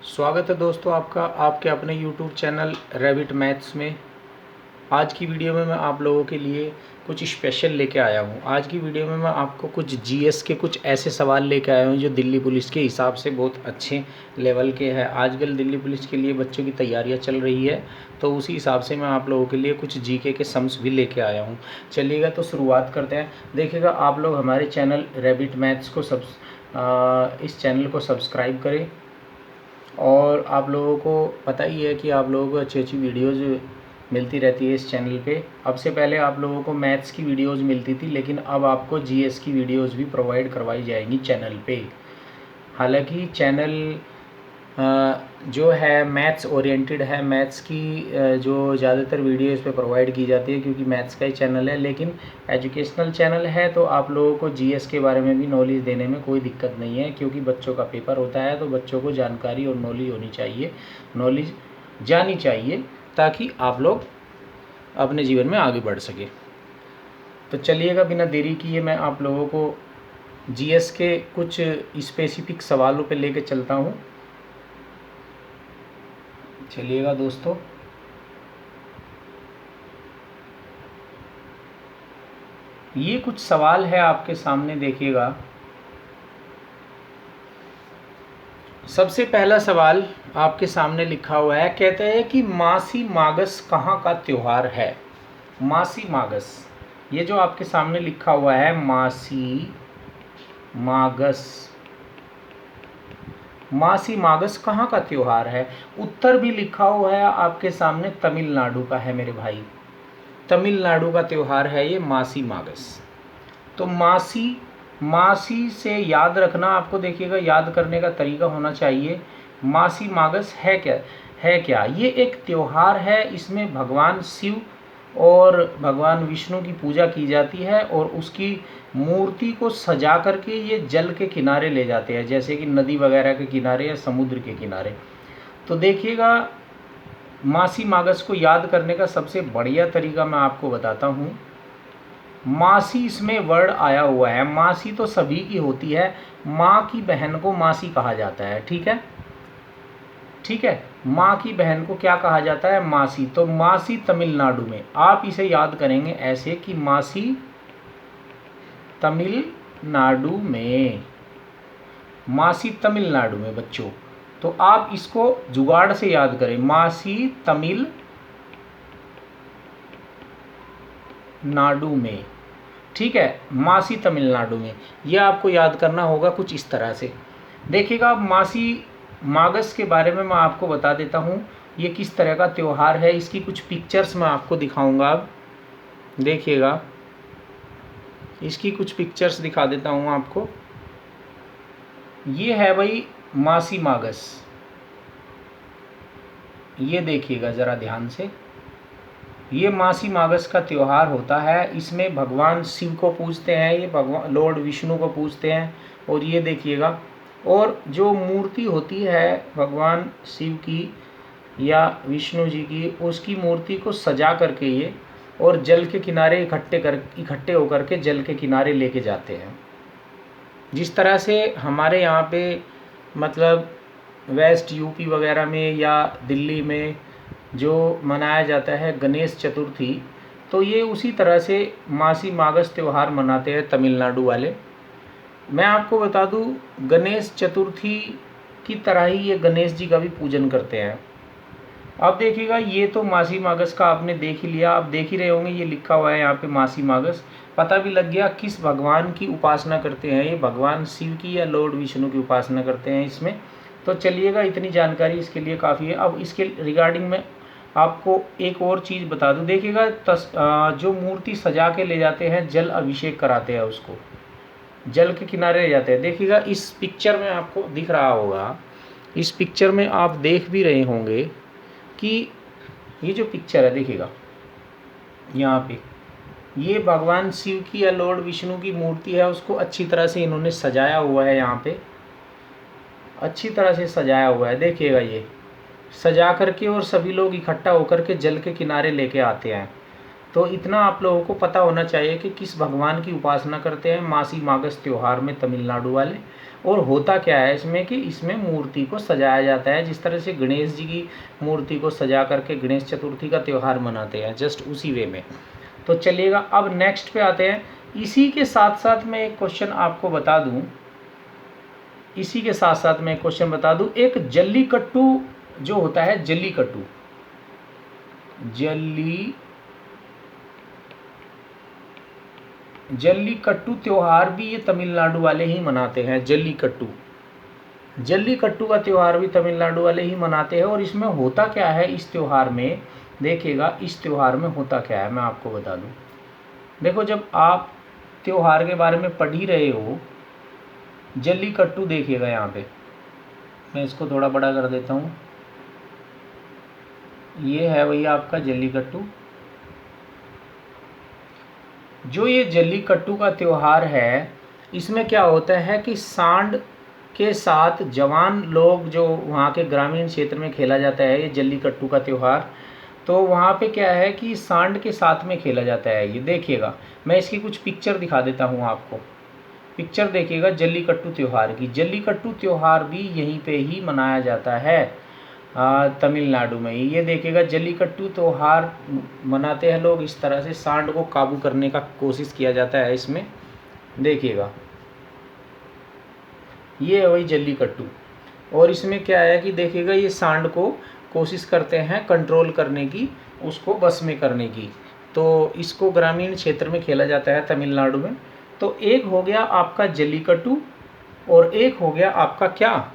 स्वागत है दोस्तों आपका आपके अपने YouTube चैनल रैबिट मैथ्स में। आज की वीडियो में मैं आप लोगों के लिए कुछ स्पेशल लेके आया हूँ। आज की वीडियो में मैं आपको कुछ जीएस के कुछ ऐसे सवाल लेके आया हूँ जो दिल्ली पुलिस के हिसाब से बहुत अच्छे लेवल के हैं। आजकल दिल्ली पुलिस के लिए बच्चों की तैयारियाँ चल रही है, तो उसी हिसाब से मैं आप लोगों के लिए कुछ जीके के सम्स भी लेके आया हूँ। चलिएगा तो शुरुआत करते हैं। देखिएगा आप लोग हमारे चैनल रैबिट मैथ्स को इस चैनल को सब्सक्राइब करें। और आप लोगों को पता ही है कि आप लोगों को अच्छी अच्छी वीडियोज़ मिलती रहती है इस चैनल पे। अब से पहले आप लोगों को मैथ्स की वीडियोज़ मिलती थी, लेकिन अब आपको जीएस की वीडियोज़ भी प्रोवाइड करवाई जाएंगी चैनल पे। हालांकि चैनल जो है मैथ्स ओरिएंटेड है, मैथ्स की जो ज़्यादातर वीडियो इस पर प्रोवाइड की जाती है क्योंकि मैथ्स का ही चैनल है, लेकिन एजुकेशनल चैनल है तो आप लोगों को जीएस के बारे में भी नॉलेज देने में कोई दिक्कत नहीं है, क्योंकि बच्चों का पेपर होता है तो बच्चों को जानकारी और नॉलेज होनी चाहिए, नॉलेज जानी चाहिए, ताकि आप लोग अपने जीवन में आगे बढ़ सके। तो चलिएगा बिना देरी किए मैं आप लोगों को जीएस के कुछ स्पेसिफिक सवालों पे लेके चलता हूँ। चलिएगा दोस्तों, ये कुछ सवाल है आपके सामने, देखिएगा। सबसे पहला सवाल आपके सामने लिखा हुआ है, कहते हैं कि मासी मागस कहाँ का त्योहार है। मासी मागस, ये जो आपके सामने लिखा हुआ है मासी मागस, मासी मागस कहाँ का त्योहार है। उत्तर भी लिखा हुआ है आपके सामने, तमिलनाडु का है मेरे भाई, तमिलनाडु का त्योहार है ये मासी मागस। तो मासी से याद रखना आपको, देखिएगा याद करने का तरीका होना चाहिए। मासी मागस है क्या, ये एक त्योहार है। इसमें भगवान शिव और भगवान विष्णु की पूजा की जाती है और उसकी मूर्ति को सजा करके ये जल के किनारे ले जाते हैं, जैसे कि नदी वगैरह के किनारे या समुद्र के किनारे। तो देखिएगा, मासी मागस को याद करने का सबसे बढ़िया तरीका मैं आपको बताता हूँ। मासी इसमें वर्ड आया हुआ है, मासी तो सभी की होती है, माँ की बहन को मासी कहा जाता है, ठीक है, ठीक है। माँ की बहन को क्या कहा जाता है, मासी। तो मासी तमिलनाडु में, आप इसे याद करेंगे ऐसे कि मासी तमिलनाडु में, मासी तमिलनाडु में बच्चों। तो आप इसको जुगाड़ से याद करें, मासी तमिलनाडु में, ठीक है, मासी तमिलनाडु में। यह आपको याद करना होगा कुछ इस तरह से। देखिएगा, मासी मागस के बारे में मैं आपको बता देता हूँ ये किस तरह का त्यौहार है। इसकी कुछ पिक्चर्स मैं आपको दिखाऊंगा। अब देखिएगा, इसकी कुछ पिक्चर्स दिखा देता हूँ आपको। ये है भाई मासी मागस, ये देखिएगा ज़रा ध्यान से। ये मासी मागस का त्यौहार होता है, इसमें भगवान शिव को पूजते हैं, ये भगवान लॉर्ड विष्णु को पूजते हैं। और ये देखिएगा, और जो मूर्ति होती है भगवान शिव की या विष्णु जी की, उसकी मूर्ति को सजा करके ये और जल के किनारे इकट्ठे होकर के जल के किनारे लेके जाते हैं। जिस तरह से हमारे यहाँ पे मतलब वेस्ट यूपी वगैरह में या दिल्ली में जो मनाया जाता है गणेश चतुर्थी, तो ये उसी तरह से मासी मागस त्यौहार मनाते हैं तमिलनाडु वाले। मैं आपको बता दूं, गणेश चतुर्थी की तरह ही ये गणेश जी का भी पूजन करते हैं। अब देखिएगा, ये तो मासी मागस का आपने देख ही लिया, आप देख ही रहे होंगे ये लिखा हुआ है यहाँ पे मासी मागस। पता भी लग गया किस भगवान की उपासना करते हैं, ये भगवान शिव की या लॉर्ड विष्णु की उपासना करते हैं इसमें। तो चलिएगा, इतनी जानकारी इसके लिए काफ़ी है। अब इसके रिगार्डिंग में आपको एक और चीज़ बता दूं। देखिएगा, जो मूर्ति सजा के ले जाते हैं, जल अभिषेक कराते हैं, उसको जल के किनारे ले जाते हैं। देखिएगा, इस पिक्चर में आपको दिख रहा होगा, इस पिक्चर में आप देख भी रहे होंगे कि ये जो पिक्चर है, देखिएगा यहाँ पे ये भगवान शिव की या लॉर्ड विष्णु की मूर्ति है, उसको अच्छी तरह से इन्होंने सजाया हुआ है, यहाँ पे अच्छी तरह से सजाया हुआ है। देखिएगा, ये सजा करके और सभी लोग इकट्ठा होकर के जल के किनारे लेके आते हैं। तो इतना आप लोगों को पता होना चाहिए कि किस भगवान की उपासना करते हैं मासी मागस त्यौहार में तमिलनाडु वाले। और होता क्या है इसमें कि इसमें मूर्ति को सजाया जाता है, जिस तरह से गणेश जी की मूर्ति को सजा करके गणेश चतुर्थी का त्यौहार मनाते हैं, जस्ट उसी वे में। तो चलिएगा अब नेक्स्ट पे आते हैं। इसी के साथ साथ मैं एक क्वेश्चन आपको बता दूं, इसी के साथ साथ मैं एक क्वेश्चन बता दूं, एक जल्लीकट्टू जो होता है, जल्लीकट्टू जल्लीकट्टू त्योहार भी ये तमिलनाडु वाले ही मनाते हैं। जल्लीकट्टू का त्यौहार भी तमिलनाडु वाले ही मनाते हैं। और इसमें होता क्या है, इस त्यौहार में देखिएगा, इस त्यौहार में होता क्या है मैं आपको बता दूं। देखो, जब आप त्यौहार के बारे में पढ़ ही रहे हो, जल्लीकट्टू देखिएगा, यहाँ पे मैं इसको थोड़ा बड़ा कर देता हूँ। ये है भैया आपका जल्लीकट्टू। जो ये जल्लीकट्टू का त्यौहार है, इसमें क्या होता है कि सांड के साथ जवान लोग, जो वहाँ के ग्रामीण क्षेत्र में खेला जाता है ये जल्लीकट्टू का त्यौहार, तो वहाँ पे क्या है कि सांड के साथ में खेला जाता है। ये देखिएगा, मैं इसकी कुछ पिक्चर दिखा देता हूँ आपको। पिक्चर देखिएगा जल्लीकट्टू त्यौहार की। जल्लीकट्टू त्यौहार भी यहीं पे ही मनाया जाता है, तमिलनाडु में ही। ये देखिएगा, जल्लीकट्टू त्यौहार मनाते हैं लोग इस तरह से, सांड को काबू करने का कोशिश किया जाता है इसमें। देखिएगा, ये है वही जल्लीकट्टू। और इसमें क्या है कि देखिएगा, ये सांड को कोशिश करते हैं कंट्रोल करने की, उसको बस में करने की। तो इसको ग्रामीण क्षेत्र में खेला जाता है तमिलनाडु में। तो एक हो गया आपका जल्लीकट्टू, और एक हो गया आपका क्या,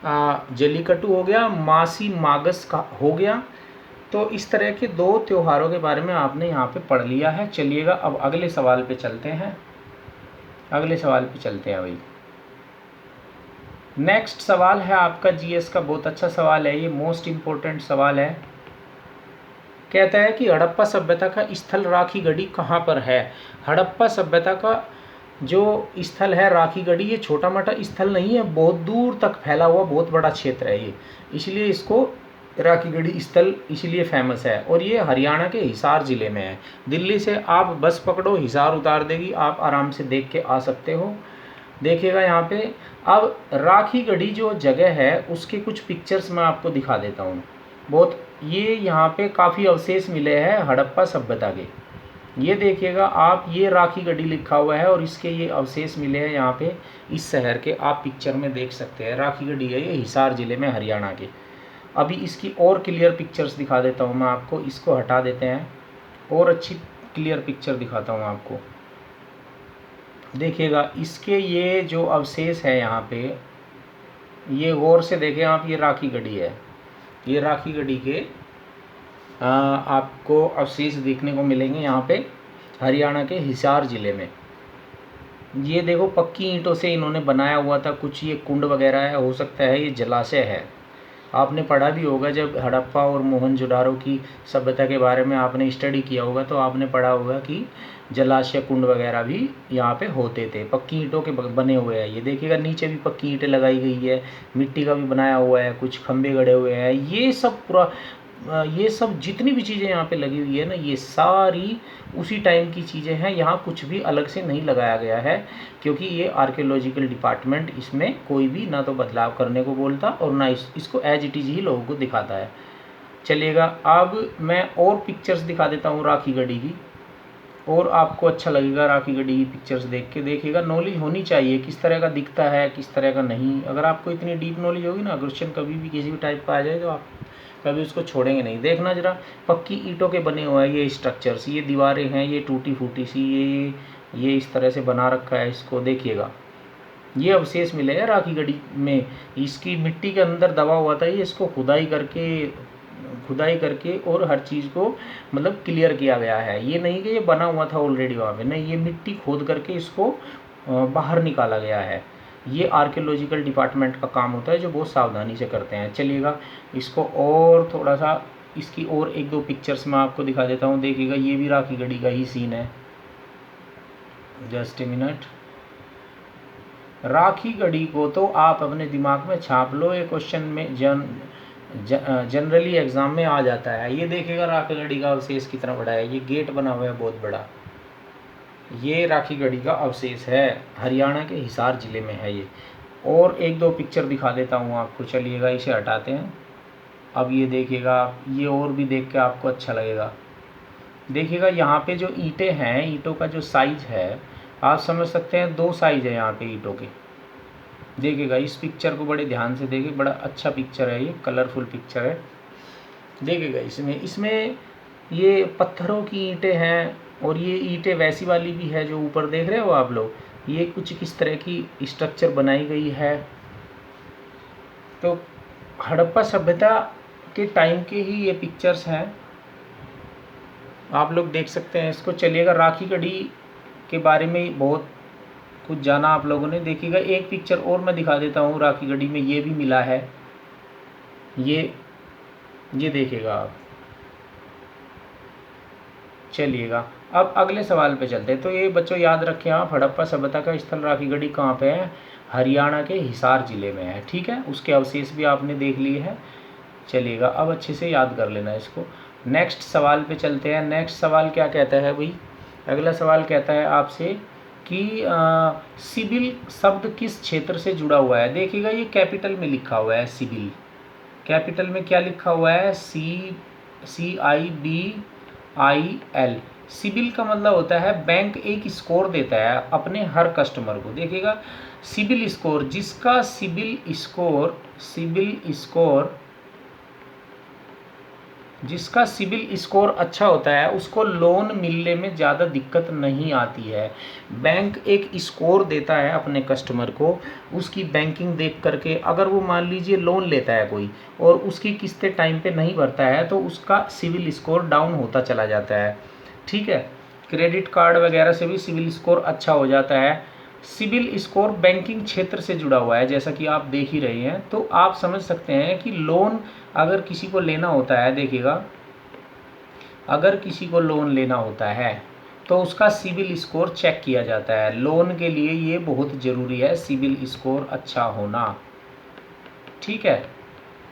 जल्लीकट्टू हो गया, मासी मागस का हो गया। तो इस तरह के दो त्योहारों के बारे में आपने यहाँ पे पढ़ लिया है। चलिएगा अब अगले सवाल पे चलते हैं, अगले सवाल पे चलते हैं भाई। नेक्स्ट सवाल है आपका जीएस का, बहुत अच्छा सवाल है ये, मोस्ट इम्पोर्टेंट सवाल है। कहता है कि हड़प्पा सभ्यता का स्थल राखीगढ़ी कहाँ पर है। हड़प्पा सभ्यता का जो स्थल है राखीगढ़ी, ये छोटा मोटा स्थल नहीं है, बहुत दूर तक फैला हुआ बहुत बड़ा क्षेत्र है ये, इसलिए इसको राखीगढ़ी स्थल इसलिए फेमस है। और ये हरियाणा के हिसार ज़िले में है। दिल्ली से आप बस पकड़ो, हिसार उतार देगी, आप आराम से देख के आ सकते हो। देखिएगा यहाँ पे, अब राखीगढ़ी जो जगह है उसके कुछ पिक्चर्स मैं आपको दिखा देता हूँ। बहुत ये यहाँ पे काफ़ी अवशेष मिले हैं हड़प्पा सभ्यता के। ये देखिएगा आप, ये राखीगढ़ी लिखा हुआ है और इसके ये अवशेष मिले हैं यहाँ पे इस शहर के, आप पिक्चर में देख सकते हैं। राखीगढ़ी है ये, हिसार ज़िले में, हरियाणा के। अभी इसकी और क्लियर पिक्चर्स दिखा देता हूँ मैं आपको। इसको हटा देते हैं और अच्छी क्लियर पिक्चर दिखाता हूँ आपको। देखिएगा, इसके ये जो अवशेष है यहाँ पे, ये गौर से देखें आप, ये राखीगढ़ी है। ये राखीगढ़ी के आपको अवशेष देखने को मिलेंगे यहाँ पे हरियाणा के हिसार ज़िले में। ये देखो, पक्की ईंटों से इन्होंने बनाया हुआ था कुछ, ये कुंड वगैरह है, हो सकता है ये जलाशय है। आपने पढ़ा भी होगा, जब हड़प्पा और मोहनजोदाड़ो की सभ्यता के बारे में आपने स्टडी किया होगा तो आपने पढ़ा होगा कि जलाशय, कुंड वगैरह भी यहाँ पे होते थे। पक्की ईंटों के बने हुए हैं। ये देखिएगा, नीचे भी पक्की ईंटें लगाई गई है, मिट्टी का भी बनाया हुआ है, कुछ खंभे गड़े हुए हैं। ये सब जितनी भी चीज़ें यहाँ पे लगी हुई है ना, ये सारी उसी टाइम की चीज़ें हैं। यहाँ कुछ भी अलग से नहीं लगाया गया है, क्योंकि ये आर्कियोलॉजिकल डिपार्टमेंट इसमें कोई भी ना तो बदलाव करने को बोलता और ना इसको एज इट इज़ ही लोगों को दिखाता है। चलिएगा, अब मैं और पिक्चर्स दिखा देता हूँ राखीगढ़ी की, और आपको अच्छा लगेगा राखीगढ़ी की पिक्चर्स देख के। देखिएगा, नॉलेज होनी चाहिए किस तरह का दिखता है, किस तरह का नहीं। अगर आपको इतनी डीप नॉलेज होगी ना, क्वेश्चन कभी भी किसी भी टाइप का आ जाए तो आप कभी उसको छोड़ेंगे नहीं। देखना जरा, पक्की ईंटों के बने हुए हैं ये स्ट्रक्चर्स, ये दीवारें हैं, ये टूटी फूटी सी, ये इस तरह से बना रखा है इसको। देखिएगा, ये अवशेष मिले हैं राखीगढ़ी में। इसकी मिट्टी के अंदर दबा हुआ था ये, इसको खुदाई करके और हर चीज़ को मतलब क्लियर किया गया है। ये नहीं कि ये बना हुआ था ऑलरेडी वहाँ पे, नहीं, ये मिट्टी खोद करके इसको बाहर निकाला गया है। ये आर्कियोलॉजिकल डिपार्टमेंट का काम होता है, जो बहुत सावधानी से करते हैं। चलिएगा, इसको और थोड़ा सा, इसकी और एक दो पिक्चर्स मैं आपको दिखा देता हूँ। देखिएगा, ये भी राखीगढ़ी का ही सीन है। Just a minute. राखीगढ़ी को तो आप अपने दिमाग में छाप लो, ये क्वेश्चन में जनरली एग्जाम में आ जाता है। ये देखिएगा, राखीगढ़ी का अवशेष कितना बड़ा है। ये गेट बना हुआ है बहुत बड़ा, ये राखी गढ़ी का अवशेष है, हरियाणा के हिसार जिले में है ये। और एक दो पिक्चर दिखा देता हूँ आपको, चलिएगा इसे हटाते हैं। अब ये देखिएगा आप, ये और भी देख के आपको अच्छा लगेगा। देखिएगा यहाँ पे जो ईंटें हैं, ईंटों का जो साइज है आप समझ सकते हैं, 2 साइज है यहाँ पे ईंटों के। देखिएगा इस पिक्चर को बड़े ध्यान से देखिए, बड़ा अच्छा पिक्चर है, ये कलरफुल पिक्चर है। देखिएगा इसमें ये पत्थरों की ईंटें हैं, और ये ईंटें वैसी वाली भी है जो ऊपर देख रहे हो आप लोग, ये कुछ किस तरह की स्ट्रक्चर बनाई गई है। तो हड़प्पा सभ्यता के टाइम के ही ये पिक्चर्स हैं, आप लोग देख सकते हैं इसको। चलिएगा राखी गढ़ी के बारे में बहुत कुछ जाना आप लोगों ने। देखिएगा एक पिक्चर और मैं दिखा देता हूँ, राखी गढ़ी में ये भी मिला है, ये देखिएगा आप। चलिएगा अब अगले सवाल पे चलते हैं। तो ये बच्चों याद रखें आप, हड़प्पा सभ्यता का स्थल राखी गढ़ी कहाँ पे है? हरियाणा के हिसार जिले में है, ठीक है। उसके अवशेष भी आपने देख लिए हैं। चलिएगा अब अच्छे से याद कर लेना इसको। नेक्स्ट सवाल पे चलते हैं। नेक्स्ट सवाल क्या कहता है भाई? अगला सवाल कहता है आपसे कि सिविल शब्द किस क्षेत्र से जुड़ा हुआ है? देखिएगा ये कैपिटल में लिखा हुआ है, सिविल कैपिटल में क्या लिखा हुआ है? CIBIL। सिबिल का मतलब होता है बैंक एक स्कोर देता है अपने हर कस्टमर को। देखिएगा सिबिल स्कोर, जिसका सिबिल स्कोर अच्छा होता है उसको लोन मिलने में ज़्यादा दिक्कत नहीं आती है। बैंक एक स्कोर देता है अपने कस्टमर को, उसकी बैंकिंग देख करके। अगर वो मान लीजिए लोन लेता है कोई और उसकी किस्तें टाइम पे नहीं भरता है तो उसका सिविल स्कोर डाउन होता चला जाता है, ठीक है। क्रेडिट कार्ड वगैरह से भी सिविल स्कोर अच्छा हो जाता है। सिविल स्कोर बैंकिंग क्षेत्र से जुड़ा हुआ है, जैसा कि आप देख ही रहे हैं। तो आप समझ सकते हैं कि लोन अगर किसी को लेना होता है, देखिएगा अगर किसी को लोन लेना होता है तो उसका सिविल स्कोर चेक किया जाता है। लोन के लिए ये बहुत ज़रूरी है, सिविल स्कोर अच्छा होना, ठीक है।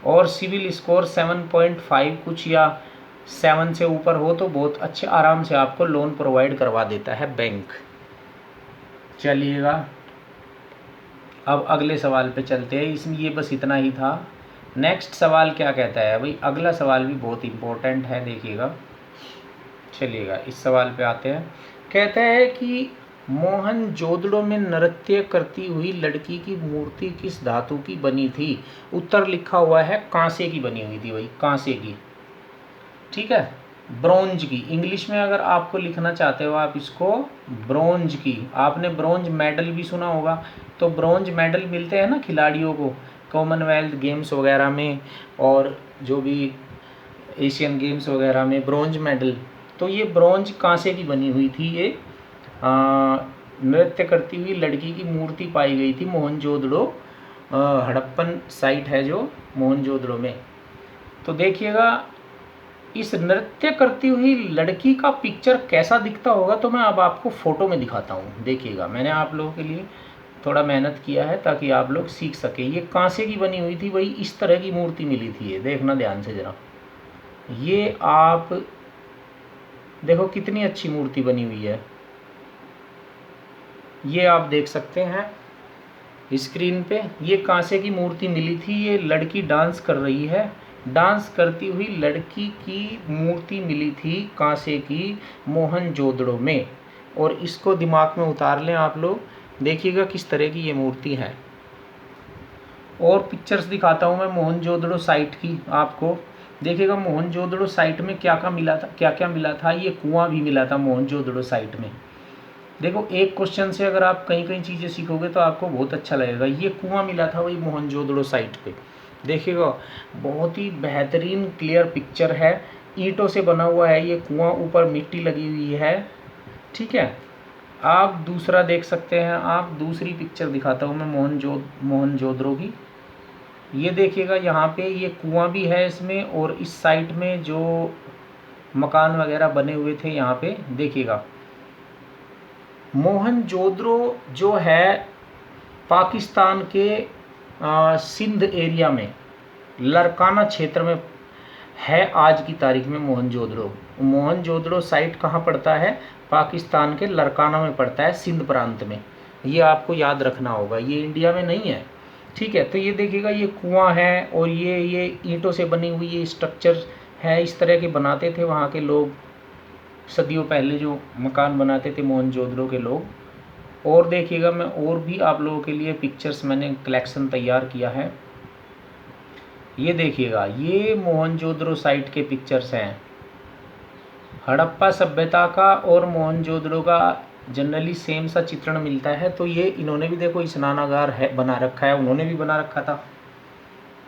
और सिविल स्कोर 7.5 कुछ या 7 से ऊपर हो तो बहुत अच्छे आराम से आपको लोन प्रोवाइड करवा देता है बैंक। चलिएगा अब अगले सवाल पे चलते हैं। इसमें ये बस इतना ही था। नेक्स्ट सवाल क्या कहता है भाई? अगला सवाल भी बहुत इम्पोर्टेंट है, देखिएगा। चलिएगा इस सवाल पे आते हैं। कहता है कि मोहनजोदड़ो में नृत्य करती हुई लड़की की मूर्ति किस धातु की बनी थी? उत्तर लिखा हुआ है कांसे की बनी हुई थी भाई, कांसे की, ठीक है, ब्रोंज की। इंग्लिश में अगर आपको लिखना चाहते हो आप इसको ब्रोंज की। आपने ब्रोंज मेडल भी सुना होगा, तो ब्रोंज मेडल मिलते हैं ना खिलाड़ियों को कॉमनवेल्थ गेम्स वगैरह में और जो भी एशियन गेम्स वगैरह में ब्रोंज मेडल। तो ये ब्रोंज कांसे की बनी हुई थी। ये नृत्य करती हुई लड़की की मूर्ति पाई गई थी मोहनजोदड़ो, हड़प्पन साइट है जो मोहनजोदड़ो में। तो देखिएगा इस नृत्य करती हुई लड़की का पिक्चर कैसा दिखता होगा, तो मैं अब आपको फ़ोटो में दिखाता हूँ। देखिएगा मैंने आप लोगों के लिए थोड़ा मेहनत किया है ताकि आप लोग सीख सके। ये कांसे की बनी हुई थी, वही इस तरह की मूर्ति मिली थी। ये देखना ध्यान से ज़रा, ये आप देखो कितनी अच्छी मूर्ति बनी हुई है। ये आप देख सकते हैं स्क्रीन पे, ये कांसे की मूर्ति मिली थी। ये लड़की डांस कर रही है, डांस करती हुई लड़की की मूर्ति मिली थी कांसे की मोहनजोदड़ो में। और इसको दिमाग में उतार लें आप लोग, देखिएगा किस तरह की ये मूर्ति है। और पिक्चर्स दिखाता हूँ मैं मोहनजोदड़ो साइट की आपको। देखिएगा मोहनजोदड़ो साइट में क्या क्या मिला था। ये कुआं भी मिला था मोहनजोदड़ो साइट में। देखो एक क्वेश्चन से अगर आप कई कई चीज़ें सीखोगे तो आपको बहुत अच्छा लगेगा। ये कुआं मिला था वही मोहनजोदड़ो साइट पे। देखिएगा बहुत ही बेहतरीन क्लियर पिक्चर है, ईंटों से बना हुआ है ये कुआं, ऊपर मिट्टी लगी हुई है, ठीक है। आप दूसरा देख सकते हैं, आप दूसरी पिक्चर दिखाता हूँ मैं मोहनजोदड़ो की। ये देखिएगा यहाँ पे ये कुआं भी है इसमें, और इस साइड में जो मकान वगैरह बने हुए थे यहाँ पे देखिएगा। मोहनजोदड़ो जो है पाकिस्तान के सिंध एरिया में लरकाना क्षेत्र में है आज की तारीख में मोहनजोदड़ो। मोहनजोदड़ो साइट कहाँ पड़ता है? पाकिस्तान के लरकाना में पड़ता है, सिंध प्रांत में। ये आपको याद रखना होगा, ये इंडिया में नहीं है, ठीक है। तो ये देखिएगा, ये कुआं है और ये ईंटों से बनी हुई ये स्ट्रक्चर है, इस तरह के बनाते थे वहाँ के लोग, सदियों पहले जो मकान बनाते थे मोहनजोदड़ो के लोग। और देखिएगा, मैं और भी आप लोगों के लिए पिक्चर्स मैंने कलेक्शन तैयार किया है। ये देखिएगा, ये मोहनजोदड़ो साइट के पिक्चर्स हैं। हड़प्पा सभ्यता का और मोहनजोदड़ो का जनरली सेम सा चित्रण मिलता है। तो ये इन्होंने भी देखो स्नानागार है बना रखा है, उन्होंने भी बना रखा था,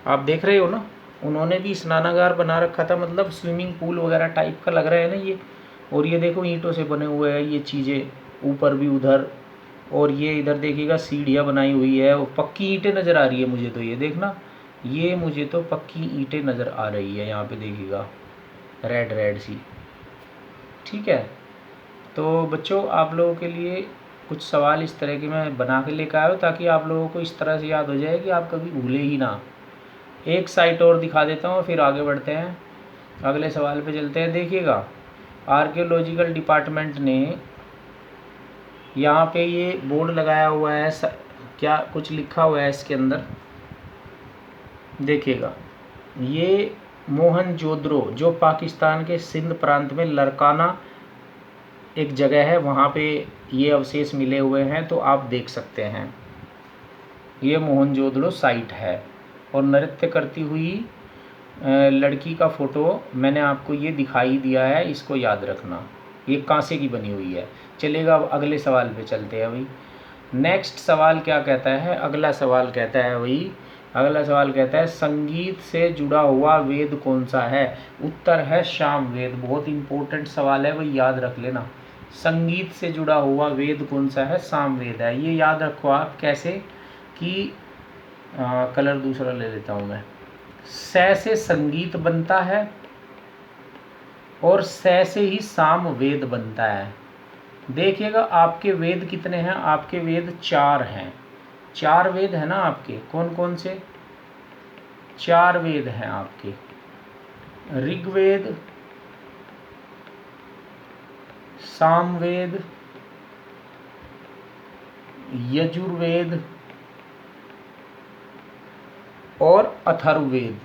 आप देख रहे हो ना, उन्होंने भी स्नानागार बना रखा था, मतलब स्विमिंग पूल वगैरह टाइप का लग रहा है ना ये। और ये देखो ईंटों से बने हुए हैं ये चीज़ें, ऊपर भी उधर, और ये इधर देखिएगा सीढ़ियाँ बनाई हुई है, और पक्की ईंटें नज़र आ रही है मुझे तो, ये देखना, ये मुझे तो पक्की ईंटें नज़र आ रही है यहाँ पे, देखिएगा रेड रेड सी, ठीक है। तो बच्चों, आप लोगों के लिए कुछ सवाल इस तरह के मैं बना के लेकर आया हूँ, ताकि आप लोगों को इस तरह से याद हो जाए कि आप कभी भूले ही ना। एक साइट और दिखा देता हूँ, फिर आगे बढ़ते हैं, अगले सवाल पे चलते हैं। देखिएगा, आर्कियोलॉजिकल डिपार्टमेंट ने यहाँ पे ये बोर्ड लगाया हुआ है, क्या कुछ लिखा हुआ है इसके अंदर, देखिएगा, ये मोहनजोदड़ो जो पाकिस्तान के सिंध प्रांत में लरकाना एक जगह है, वहाँ पे ये अवशेष मिले हुए हैं, तो आप देख सकते हैं ये मोहनजोदड़ो साइट है। और नृत्य करती हुई लड़की का फ़ोटो मैंने आपको ये दिखाई दिया है, इसको याद रखना, ये कांसे की बनी हुई है। चलेगा, अब अगले सवाल पे चलते हैं भाई। नेक्स्ट सवाल क्या कहता है? अगला सवाल कहता है भाई, अगला सवाल कहता है संगीत से जुड़ा हुआ वेद कौन सा है? उत्तर है सामवेद। बहुत इंपॉर्टेंट सवाल है भाई, याद रख लेना। संगीत से जुड़ा हुआ वेद कौन सा है? सामवेद है। ये याद रखो आप कैसे कि कलर दूसरा ले लेता हूँ मैं। स से संगीत बनता है और स से ही सामवेद बनता है। देखिएगा, आपके वेद कितने हैं? आपके वेद 4 हैं, 4 वेद है ना आपके। कौन कौन से? 4 वेद हैं आपके, ऋग्वेद, सामवेद, यजुर्वेद और अथर्ववेद।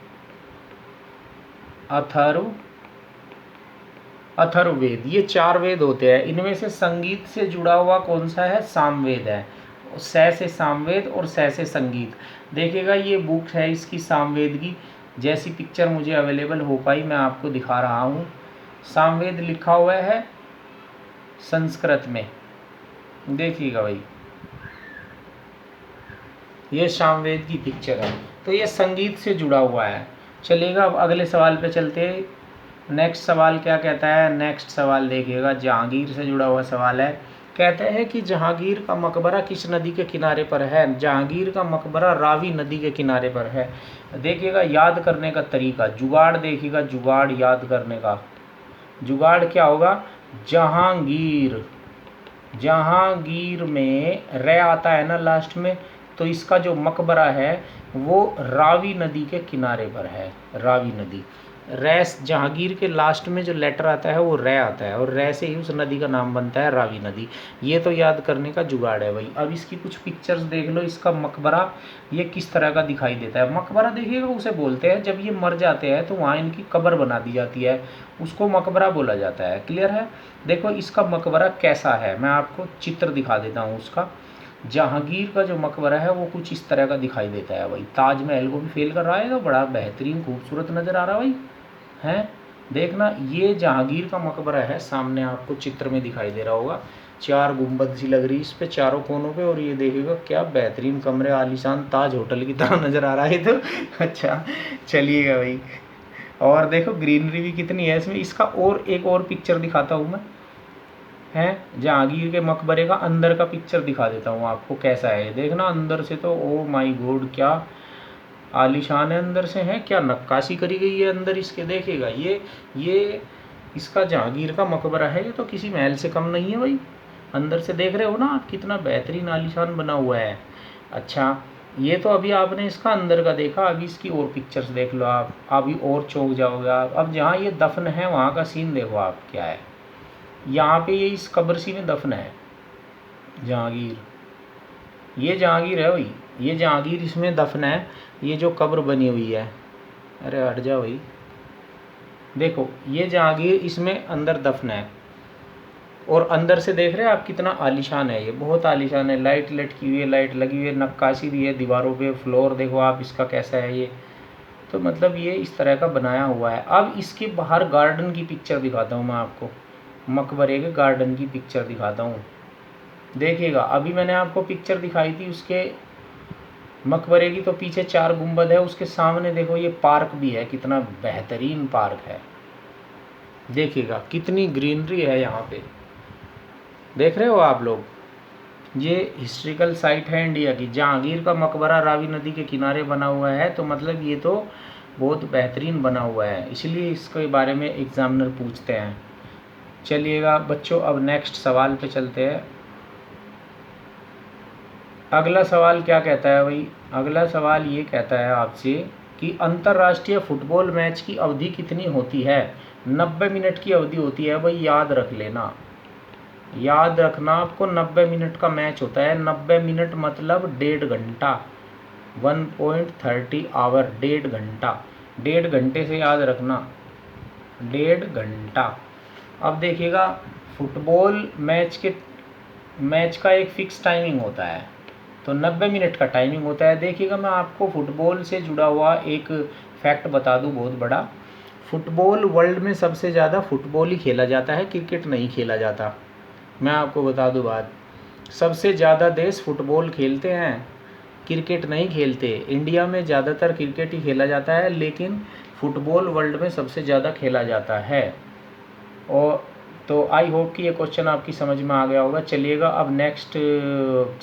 अथर्ववेद, ये 4 वेद होते हैं। इनमें से संगीत से जुड़ा हुआ कौन सा है? सामवेद है। स से सामवेद और स से संगीत। देखिएगा, ये बुक है इसकी सामवेद की, जैसी पिक्चर मुझे अवेलेबल हो पाई मैं आपको दिखा रहा हूँ। सामवेद लिखा हुआ है संस्कृत में, देखिएगा भाई, ये सामवेद की पिक्चर है। तो ये संगीत से जुड़ा हुआ है। चलेगा, अब अगले सवाल पे चलते हैं। नेक्स्ट सवाल क्या कहता है? नेक्स्ट सवाल देखिएगा, जहांगीर से जुड़ा हुआ सवाल है। कहते हैं कि जहांगीर का मकबरा किस नदी के किनारे पर है? जहांगीर का मकबरा रावी नदी के किनारे पर है। देखिएगा, याद करने का तरीका, जुगाड़ देखिएगा, जुगाड़ याद करने का। जुगाड़ क्या होगा? जहांगीर, जहांगीर में रे आता है ना लास्ट में, तो इसका जो मकबरा है वो रावी नदी के किनारे पर है। रावी नदी, रैस, जहांगीर के लास्ट में जो लेटर आता है वो रे आता है, और रे से ही उस नदी का नाम बनता है रावी नदी। ये तो याद करने का जुगाड़ है भाई। अब इसकी कुछ पिक्चर्स देख लो, इसका मकबरा ये किस तरह का दिखाई देता है। मकबरा देखिएगा उसे बोलते हैं, जब ये मर जाते हैं तो वहाँ इनकी कब्र बना दी जाती है, उसको मकबरा बोला जाता है। क्लियर है? देखो इसका मकबरा कैसा है, मैं आपको चित्र दिखा देता हूँ उसका। जहांगीर का जो मकबरा है वो कुछ इस तरह का दिखाई देता है भाई। ताजमहल को भी फेल कर रहा है, तो बड़ा बेहतरीन खूबसूरत नज़र आ रहा है भाई, हैं? देखना, ये जहांगीर का मकबरा है, सामने आपको चित्र में दिखाई दे रहा होगा। 4 गुंबद सी लग रही इस पे चारों कोनों पे, और ये देखिएगा क्या बेहतरीन कमरे, आलीशान ताज होटल की तरह नज़र आ रहा है तो अच्छा, चलिएगा भाई। और देखो ग्रीनरी भी कितनी है इसमें। इसका और एक और पिक्चर दिखाता हूँ मैं, हैं? जहांगीर के मकबरे का अंदर का पिक्चर दिखा देता हूँ आपको कैसा है। देखना अंदर से तो ओ माय गॉड, क्या आलीशान है अंदर से, है क्या नक्काशी करी गई है अंदर इसके। देखिएगा, ये इसका जहांगीर का मकबरा है, ये तो किसी महल से कम नहीं है भाई। अंदर से देख रहे हो ना आप, कितना बेहतरीन आलीशान बना हुआ है। अच्छा, ये तो अभी आपने इसका अंदर का देखा, अभी इसकी और पिक्चर्स देख लो आप, अभी और चौंक जाओगे आप। अब जहाँ ये दफन है वहाँ का सीन देखो आप क्या है। यहाँ पे ये इस कब्र में दफन है जहांगीर, ये जहांगीर है भाई, ये जहांगीर इसमें दफन है। ये जो कब्र बनी हुई है, अरे हट जा भाई, देखो ये जहांगीर इसमें अंदर दफन है। और अंदर से देख रहे हैं आप कितना आलीशान है, ये बहुत आलीशान है। लाइट लटकी हुई है, लाइट लगी हुई है, नक्काशी भी है दीवारों पे। फ्लोर देखो आप इसका कैसा है ये, तो मतलब ये इस तरह का बनाया हुआ है। अब इसके बाहर गार्डन की पिक्चर दिखाता हूँ मैं आपको, मकबरे के गार्डन की पिक्चर दिखाता हूँ। देखिएगा अभी मैंने आपको पिक्चर दिखाई थी उसके मकबरे की, तो पीछे 4 गुंबद है, उसके सामने देखो ये पार्क भी है, कितना बेहतरीन पार्क है। देखिएगा कितनी ग्रीनरी है यहाँ पे, देख रहे हो आप लोग। ये हिस्ट्रिकल साइट है इंडिया की, जहांगीर का मकबरा रावी नदी के किनारे बना हुआ है, तो मतलब ये तो बहुत बेहतरीन बना हुआ है, इसलिए इसके बारे में एग्जामिनर पूछते हैं। चलिएगा बच्चों, अब नेक्स्ट सवाल पे चलते हैं। अगला सवाल क्या कहता है भाई, अगला सवाल ये कहता है आपसे कि अंतर्राष्ट्रीय फुटबॉल मैच की अवधि कितनी होती है। 90 मिनट की अवधि होती है भाई, याद रख लेना, याद रखना आपको। 90 मिनट का मैच होता है, 90 मिनट मतलब 1.5 घंटा, 1.30 आवर, 1.5 घंटा, 1.5 घंटे से याद रखना, 1.5 घंटा। अब देखिएगा फुटबॉल मैच का एक फिक्स टाइमिंग होता है, तो 90 मिनट का टाइमिंग होता है। देखिएगा मैं आपको फुटबॉल से जुड़ा हुआ एक फैक्ट बता दूं बहुत बड़ा। फुटबॉल वर्ल्ड में सबसे ज़्यादा फुटबॉल ही खेला जाता है, क्रिकेट नहीं खेला जाता। मैं आपको बता दूं बात, सबसे ज़्यादा देश फुटबॉल खेलते हैं, क्रिकेट नहीं खेलते। इंडिया में ज़्यादातर क्रिकेट ही खेला जाता है, लेकिन फुटबॉल वर्ल्ड में सबसे ज़्यादा खेला जाता है। और तो आई होप कि ये क्वेश्चन आपकी समझ में आ गया होगा। चलिएगा अब नेक्स्ट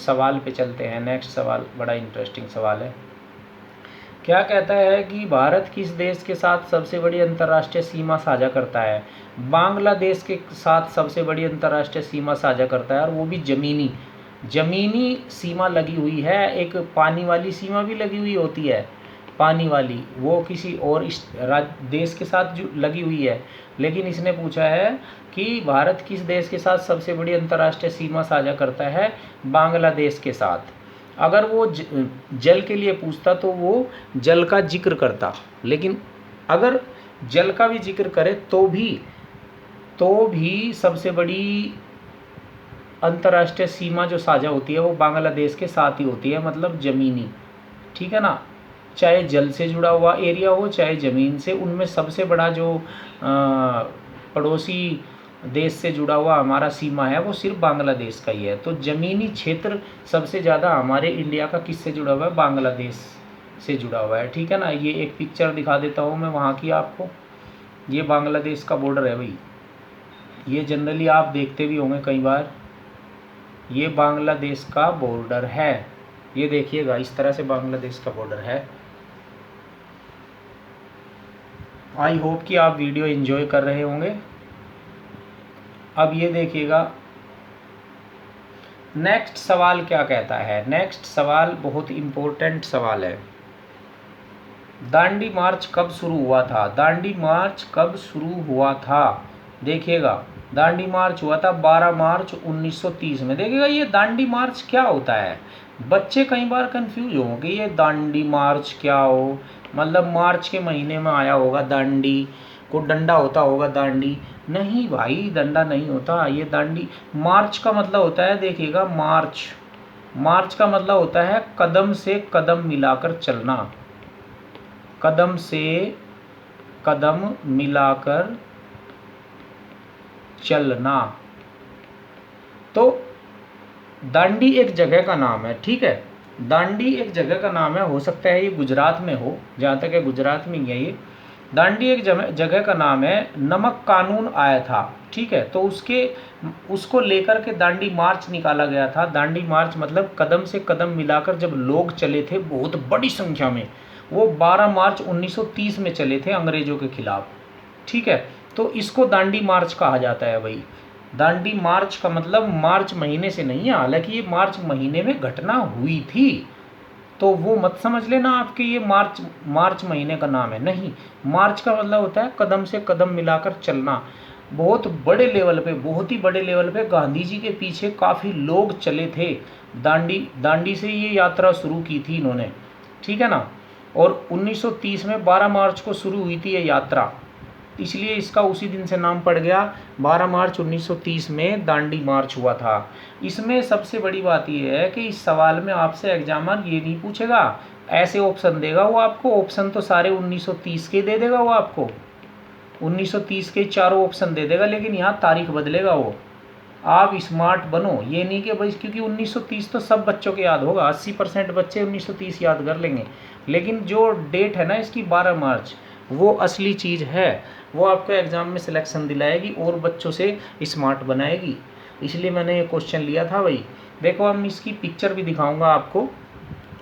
सवाल पे चलते हैं। नेक्स्ट सवाल बड़ा इंटरेस्टिंग सवाल है। क्या कहता है कि भारत किस देश के साथ सबसे बड़ी अंतर्राष्ट्रीय सीमा साझा करता है। बांग्लादेश के साथ सबसे बड़ी अंतर्राष्ट्रीय सीमा साझा करता है, और वो भी ज़मीनी सीमा लगी हुई है। एक पानी वाली सीमा भी लगी हुई होती है, पानी वाली वो किसी और देश के साथ जो लगी हुई है। लेकिन इसने पूछा है कि भारत किस देश के साथ सबसे बड़ी अंतर्राष्ट्रीय सीमा साझा करता है, बांग्लादेश के साथ। अगर वो जल के लिए पूछता तो वो जल का जिक्र करता, लेकिन अगर जल का भी जिक्र करे तो भी सबसे बड़ी अंतर्राष्ट्रीय सीमा जो साझा होती है वो बांग्लादेश के साथ ही होती है, मतलब ज़मीनी, ठीक है ना। चाहे जल से जुड़ा हुआ एरिया हो चाहे ज़मीन से, उनमें सबसे बड़ा जो पड़ोसी देश से जुड़ा हुआ हमारा सीमा है वो सिर्फ बांग्लादेश का ही है। तो ज़मीनी क्षेत्र सबसे ज़्यादा हमारे इंडिया का किससे जुड़ा हुआ है, बांग्लादेश से जुड़ा हुआ है, ठीक है ना। ये एक पिक्चर दिखा देता हूँ मैं वहाँ की आपको। ये बांग्लादेश का बॉर्डर है भाई, ये जनरली आप देखते भी होंगे कई बार, ये बांग्लादेश का बॉर्डर है। ये देखिएगा इस तरह से बांग्लादेश का बॉर्डर है। आई होप कि आप वीडियो एंजॉय कर रहे होंगे। अब ये देखिएगा नेक्स्ट सवाल क्या कहता है। नेक्स्ट सवाल बहुत इम्पोर्टेंट सवाल है। दांडी मार्च कब शुरू हुआ था। दांडी मार्च कब शुरू हुआ था, देखिएगा दांडी मार्च हुआ था 12 मार्च 1930 में। देखिएगा ये दांडी मार्च क्या होता है, बच्चे कई बार कंफ्यूज होंगे ये दांडी मार्च क्या हो, मतलब मार्च के महीने में आया होगा दांडी, को डंडा होता होगा दांडी। नहीं भाई, डंडा नहीं होता ये दांडी। मार्च का मतलब होता है, देखिएगा मार्च का मतलब होता है कदम से कदम मिलाकर चलना, कदम से कदम मिलाकर चलना। तो दांडी एक जगह का नाम है, ठीक है, दांडी एक जगह का नाम है। हो सकता है ये गुजरात में हो, जहाँ तक है गुजरात में ही है ये। दांडी एक जगह का नाम है। नमक कानून आया था, ठीक है, तो उसको लेकर के दांडी मार्च निकाला गया था। दांडी मार्च मतलब कदम से कदम मिलाकर जब लोग चले थे बहुत बड़ी संख्या में, वो 12 मार्च 1930 में चले थे अंग्रेजों के खिलाफ, ठीक है। तो इसको दांडी मार्च कहा जाता है भाई। दांडी मार्च का मतलब मार्च महीने से नहीं है, हालांकि ये मार्च महीने में घटना हुई थी, तो वो मत समझ लेना आपके ये मार्च मार्च महीने का नाम है, नहीं। मार्च का मतलब होता है कदम से कदम मिलाकर चलना। बहुत बड़े लेवल पे, बहुत ही बड़े लेवल पे गांधी जी के पीछे काफ़ी लोग चले थे। दांडी दांडी से ये यात्रा शुरू की थी इन्होंने, ठीक है ना। और 1930 में 12 मार्च को शुरू हुई थी ये यात्रा, इसलिए इसका उसी दिन से नाम पड़ गया। 12 मार्च 1930 में दांडी मार्च हुआ था। इसमें सबसे बड़ी बात यह है कि इस सवाल में आपसे एग्जामर ये नहीं पूछेगा, ऐसे ऑप्शन देगा वो आपको, ऑप्शन तो सारे 1930 के दे देगा वो आपको, 1930 के चारों ऑप्शन दे देगा, लेकिन यहाँ तारीख बदलेगा वो। आप स्मार्ट बनो, ये नहीं कि भाई, क्योंकि 1930 तो सब बच्चों के याद होगा, 80% बच्चे 1930 याद कर लेंगे, लेकिन जो डेट है ना इसकी 12 मार्च, वो असली चीज़ है, वो आपको एग्ज़ाम में सिलेक्शन दिलाएगी और बच्चों से स्मार्ट बनाएगी। इसलिए मैंने ये क्वेश्चन लिया था भाई। देखो हम इसकी पिक्चर भी दिखाऊंगा आपको,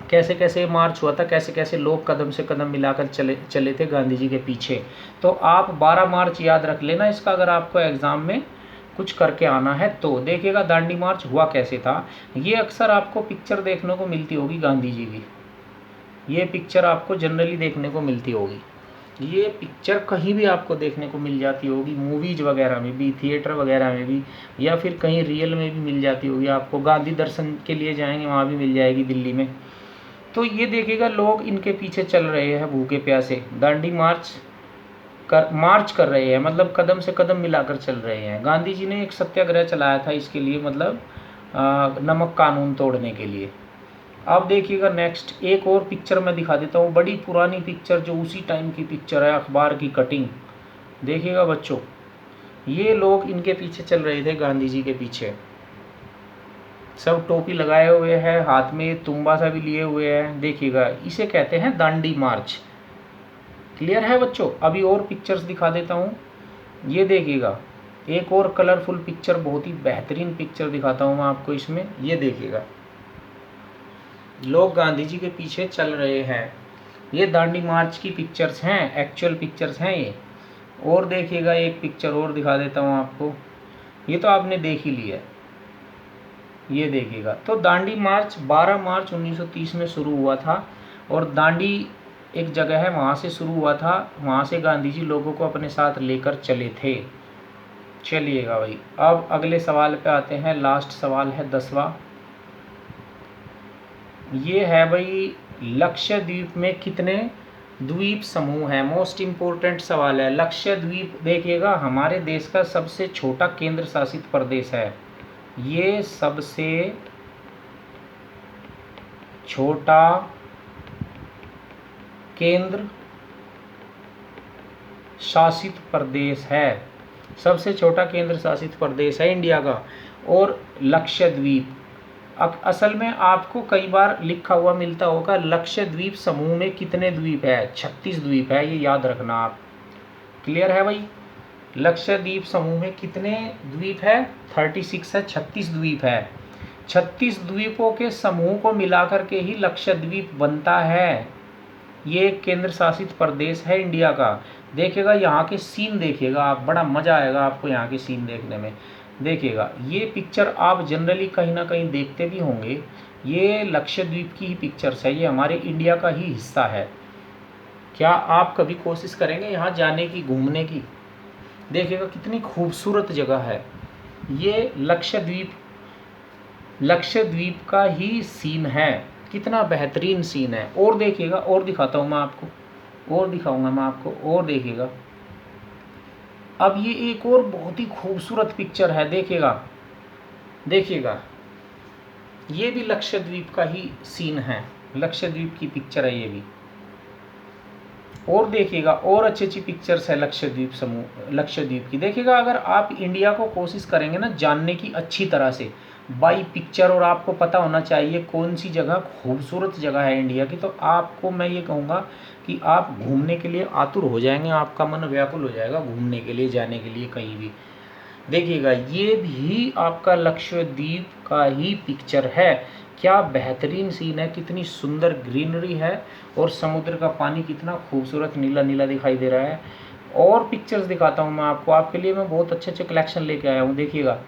कैसे कैसे मार्च हुआ था, कैसे कैसे लोग कदम से कदम मिलाकर चले थे गांधी जी के पीछे। तो आप 12 मार्च याद रख लेना इसका, अगर आपको एग्ज़ाम में कुछ करके आना है तो। देखिएगा दांडी मार्च हुआ कैसे था। ये अक्सर आपको पिक्चर देखने को मिलती होगी गांधी जी की, ये पिक्चर आपको जनरली देखने को मिलती होगी, ये पिक्चर कहीं भी आपको देखने को मिल जाती होगी, मूवीज वगैरह में भी, थिएटर वगैरह में भी, या फिर कहीं रियल में भी मिल जाती होगी आपको। गांधी दर्शन के लिए जाएंगे वहाँ भी मिल जाएगी दिल्ली में। तो ये देखिएगा लोग इनके पीछे चल रहे हैं भूखे प्यासे, दांडी मार्च कर रहे हैं, मतलब कदम से कदम मिलाकर चल रहे हैं। गांधी जी ने एक सत्याग्रह चलाया था इसके लिए, मतलब नमक कानून तोड़ने के लिए। अब देखिएगा नेक्स्ट एक और पिक्चर मैं दिखा देता हूँ, बड़ी पुरानी पिक्चर जो उसी टाइम की पिक्चर है, अखबार की कटिंग। देखिएगा बच्चों, ये लोग इनके पीछे चल रहे थे, गांधी जी के पीछे, सब टोपी लगाए हुए हैं, हाथ में तुम्बा सा भी लिए हुए हैं। देखिएगा इसे कहते हैं दांडी मार्च। क्लियर है बच्चों। अभी और पिक्चर्स दिखा देता हूँ, ये देखिएगा एक और कलरफुल पिक्चर, बहुत ही बेहतरीन पिक्चर दिखाता हूँ मैं आपको इसमें। ये देखिएगा लोग गांधी जी के पीछे चल रहे हैं, ये दांडी मार्च की पिक्चर्स हैं, एक्चुअल पिक्चर्स हैं ये। और देखिएगा एक पिक्चर और दिखा देता हूँ आपको, ये तो आपने देख ही लिया है, ये देखिएगा। तो दांडी मार्च 12 मार्च 1930 में शुरू हुआ था, और दांडी एक जगह है वहाँ से शुरू हुआ था, वहाँ से गांधी जी लोगों को अपने साथ लेकर चले थे। चलिएगा भाई, अब अगले सवाल पे आते हैं, लास्ट सवाल है 10वां। ये है भाई, लक्षद्वीप में कितने द्वीप समूह हैं? मोस्ट इम्पोर्टेंट सवाल है। लक्षद्वीप देखिएगा हमारे देश का सबसे छोटा केंद्र शासित प्रदेश है, ये सबसे छोटा केंद्र शासित प्रदेश है, सबसे छोटा केंद्र शासित प्रदेश है इंडिया का। और लक्षद्वीप, असल में आपको कई बार लिखा हुआ मिलता होगा लक्षद्वीप समूह में कितने द्वीप है, 36 द्वीप है, ये याद रखना आप। क्लियर है भाई, लक्षद्वीप समूह में कितने द्वीप है, 36 है, 36 द्वीप है। 36 द्वीपों के समूह को मिलाकर के ही लक्षद्वीप बनता है, ये एक केंद्र शासित प्रदेश है इंडिया का। देखिएगा यहाँ के सीन, देखिएगा आप, बड़ा मज़ा आएगा आपको यहाँ के सीन देखने में। देखिएगा ये पिक्चर आप जनरली कहीं ना कहीं देखते भी होंगे, ये लक्षद्वीप की ही पिक्चर्स है, ये हमारे इंडिया का ही हिस्सा है। क्या आप कभी कोशिश करेंगे यहाँ जाने की, घूमने की? देखिएगा कितनी खूबसूरत जगह है ये, लक्षद्वीप का ही सीन है, कितना बेहतरीन सीन है। और देखिएगा, और दिखाता हूँ मैं आपको, और दिखाऊंगा मैं आपको, और देखिएगा अब ये एक और बहुत ही खूबसूरत पिक्चर है। देखिएगा देखिएगा ये भी लक्षद्वीप का ही सीन है, लक्षद्वीप की पिक्चर है ये भी। और देखिएगा और अच्छी अच्छी पिक्चर्स है लक्षद्वीप की। देखिएगा अगर आप इंडिया को कोशिश करेंगे ना जानने की अच्छी तरह से बाई पिक्चर, और आपको पता होना चाहिए कौन सी जगह खूबसूरत जगह है इंडिया की, तो आपको मैं ये कहूँगा कि आप घूमने के लिए आतुर हो जाएंगे, आपका मन व्याकुल हो जाएगा घूमने के लिए, जाने के लिए कहीं भी। देखिएगा ये भी आपका लक्षद्वीप का ही पिक्चर है, क्या बेहतरीन सीन है, कितनी सुंदर ग्रीनरी है, और समुद्र का पानी कितना खूबसूरत नीला नीला दिखाई दे रहा है। और पिक्चर्स दिखाता हूँ मैं आपको, आपके लिए मैं बहुत अच्छे अच्छे कलेक्शन लेके आया हूँ। देखिएगा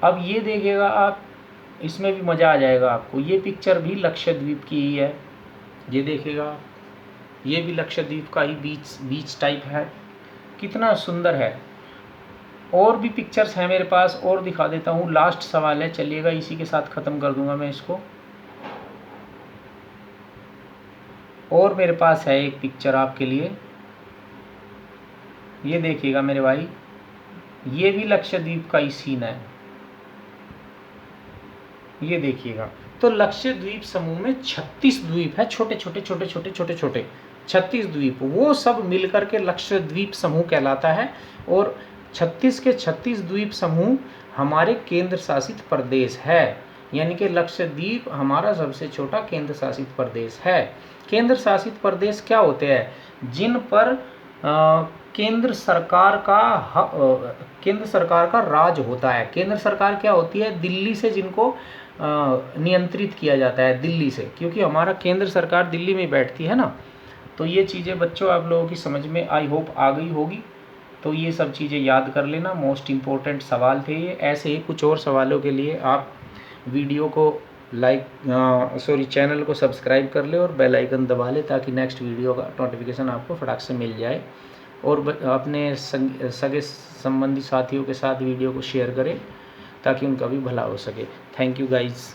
अब ये देखिएगा आप, इसमें भी मज़ा आ जाएगा आपको। ये पिक्चर भी लक्षद्वीप की ही है, ये देखिएगा, ये भी लक्षद्वीप का ही बीच टाइप है, कितना सुंदर है। और भी पिक्चर्स हैं मेरे पास, और दिखा देता हूँ। लास्ट सवाल है, चलिएगा इसी के साथ ख़त्म कर दूंगा मैं इसको। और मेरे पास है एक पिक्चर आपके लिए, ये देखिएगा मेरे भाई, ये भी लक्षद्वीप का ही सीन है, ये देखिएगा। तो लक्षद्वीप समूह में 36 द्वीप है, छोटे छोटे छोटे छोटे छोटे छोटे 36 द्वीप, वो सब मिलकर के लक्षद्वीप समूह कहलाता है। और 36 के 36 द्वीप समूह हमारे केंद्र शासित प्रदेश है, यानी कि लक्षद्वीप हमारा सबसे छोटा केंद्र शासित प्रदेश है। केंद्र शासित प्रदेश क्या होते हैं? जिन पर केंद्र सरकार का राज होता है। केंद्र सरकार क्या होती है? दिल्ली से जिनको नियंत्रित किया जाता है, दिल्ली से, क्योंकि हमारा केंद्र सरकार दिल्ली में बैठती है ना। तो ये चीज़ें बच्चों आप लोगों की समझ में आई होप आ गई होगी। तो ये सब चीज़ें याद कर लेना, मोस्ट इम्पोर्टेंट सवाल थे ये। ऐसे ही कुछ और सवालों के लिए आप वीडियो को चैनल को सब्सक्राइब कर ले और बेल आइकन दबा ले, ताकि नेक्स्ट वीडियो का नोटिफिकेशन आपको फटाक से मिल जाए। और अपने सगे संबंधी साथियों के साथ वीडियो को शेयर करें, ताकि उनका भी भला हो सके। Thank you guys.